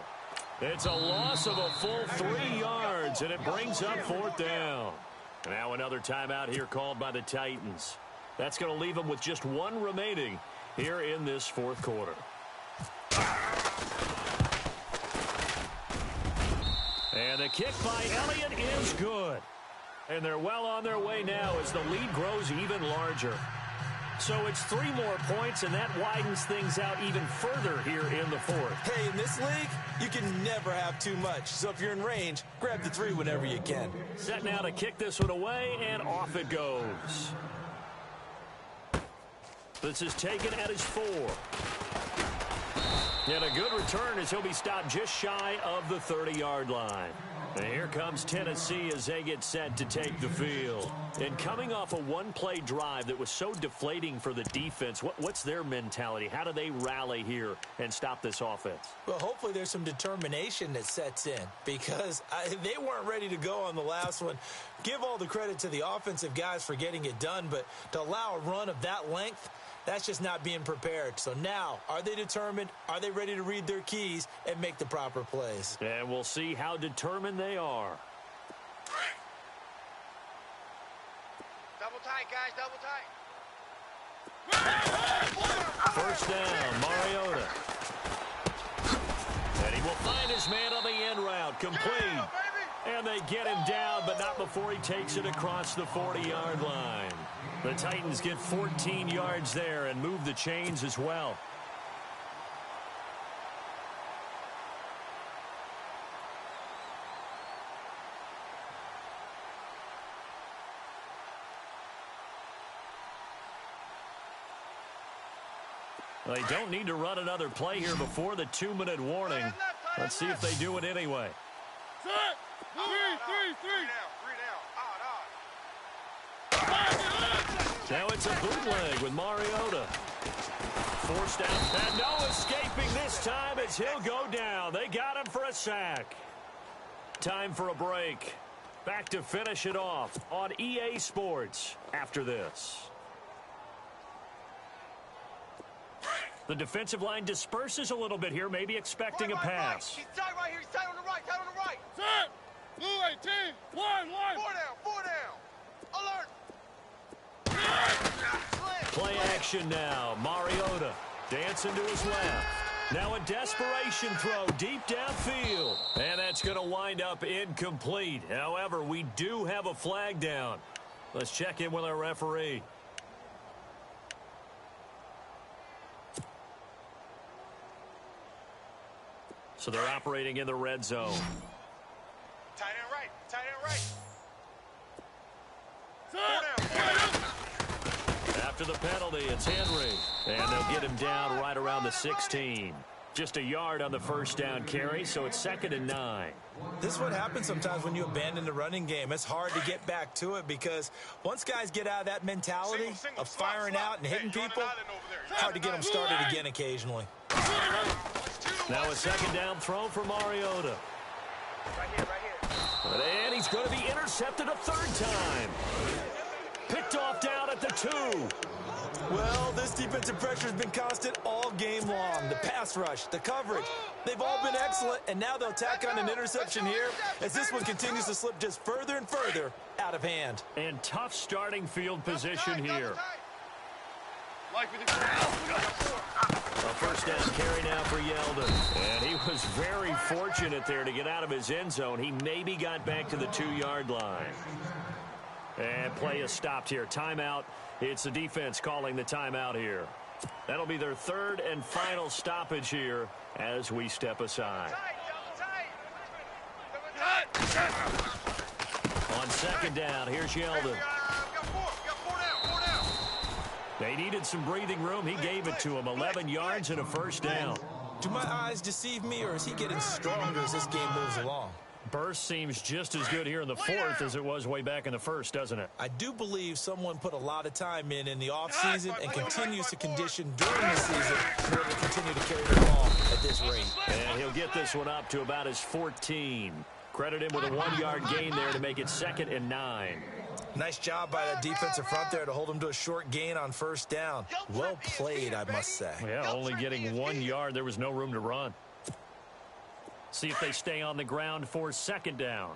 It's a loss of a full 3 yards, and it brings up 4th down. Now another timeout here called by the Titans. That's going to leave them with just 1 remaining here in this fourth quarter. And the kick by Elliott is good. And they're well on their way now as the lead grows even larger. So it's 3 more points, and that widens things out even further here in the fourth. Hey, in this league, you can never have too much. So if you're in range, grab the 3 whenever you can. Set now to kick this one away, and off it goes. This is taken at his 4. And a good return as he'll be stopped just shy of the 30-yard line. And here comes Tennessee as they get set to take the field. And coming off a one-play drive that was so deflating for the defense, what's their mentality? How do they rally here and stop this offense? Well, hopefully there's some determination that sets in because they weren't ready to go on the last one. Give all the credit to the offensive guys for getting it done, but to allow a run of that length, that's just not being prepared. So now, are they determined? Are they ready to read their keys and make the proper plays? And we'll see how determined they are. Double tight, guys, double tight. First down, Mariota. And he will find his man on the end route, complete. And they get him down, but not before he takes it across the 40-yard line. The Titans get 14 yards there and move the chains as well. They don't need to run another play here before the 2-minute warning. Let's see if they do it anyway. Now it's a bootleg with Mariota. Forced out, and no escaping this time as he'll go down. They got him for a sack. Time for a break. Back to finish it off on EA Sports after this. The defensive line disperses a little bit here, maybe expecting a pass. He's tight right here. He's tight on the right. Tight on the right. Set. Blue 18. Line. 4 down. Alert. Play action now. Mariota dancing to his left. Now a desperation throw deep downfield. And that's going to wind up incomplete. However, we do have a flag down. Let's check in with our referee. So they're operating in the red zone. Tight end right. Tight end right. After the penalty, it's Henry. And they'll get him down right around the 16. Just a yard on the first down carry, so it's 2nd and 9. This is what happens sometimes when you abandon the running game. It's hard to get back to it because once guys get out of that mentality of firing out and hitting people, it's hard to get them started again occasionally. Now a 2nd down throw for Mariota. Right here. And he's going to be intercepted a 3rd time. Picked off down at the 2. Well, this defensive pressure has been constant all game long. The pass rush, the coverage, they've all been excellent, and now they'll tack on an interception here as this one continues to slip just further and further out of hand. And tough starting field position here. A first down carry now for Yeldon. And he was very fortunate there to get out of his end zone. He maybe got back to the 2-yard line. And play is stopped here. Timeout. It's the defense calling the timeout here. That'll be their 3rd and final stoppage here as we step aside. On 2nd down, here's Yeldon. They needed some breathing room. He gave it to him. 11 yards and a first down. Do my eyes deceive me, or is he getting stronger as this game moves along? Burst seems just as good here in the 4th as it was way back in the 1st, doesn't it? I do believe someone put a lot of time in the offseason and continues to condition during the season in order to continue to carry the ball at this rate. And he'll get this one up to about his 14. Credit him with a 1-yard gain there to make it 2nd and 9. Nice job by that defensive front there to hold him to a short gain on first down. Well played, I must say. Yeah, only getting 1 yard. There was no room to run. See if they stay on the ground for 2nd down.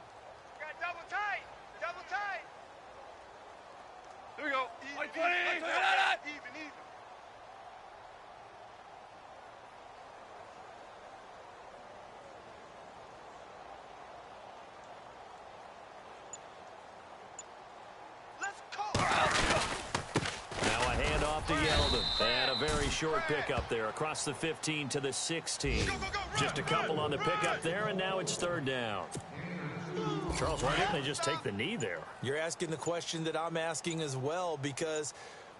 Got double tight. Double tight. Here we go. Even. off to Yeldon. And a very short pickup there across the 15 to the 16. Just a couple on the pickup there, and now it's third down. Charles, why didn't they just take the knee there? You're asking the question that I'm asking as well, because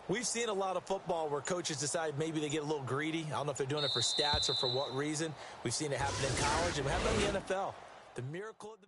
we've seen a lot of football where coaches decide maybe they get a little greedy. I don't know if they're doing it for stats or for what reason. We've seen it happen in college, and it happened in the NFL. The miracle of the